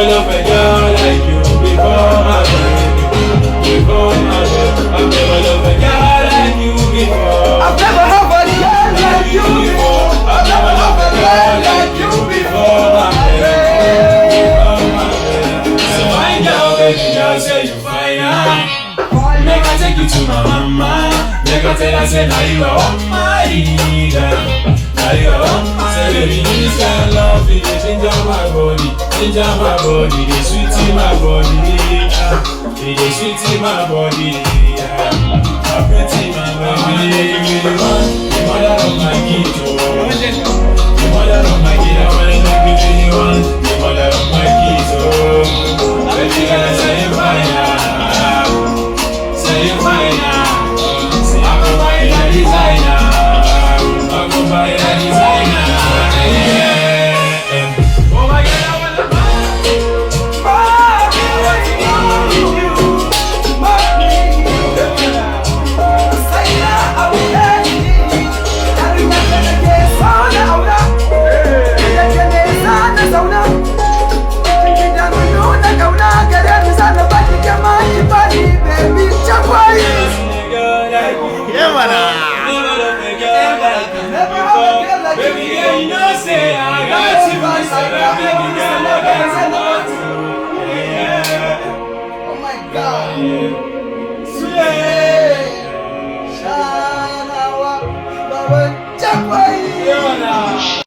loved a girl like you before, my baby. Before, my baby. I've never loved a girl like you before. I've never had a girl like you before. I've never loved a girl like you before, my baby. Before, my baby. So find out, baby girl, say you fine. Make I take you to my mama. Make I tell her, say now you are my girl. Now you are my. Say baby, this kind of love, it ginger my body, ginger my body, they sweet in my body, they sweet in my body, my pretty my baby, you the one, the mother of my kid, the mother of my kid, I wanna make you the one, the mother of my kids, baby girl, say you fine, say you fine, say I go buy a designer, I go buy a designer. Baby girl, you know say I got you. Baby girl,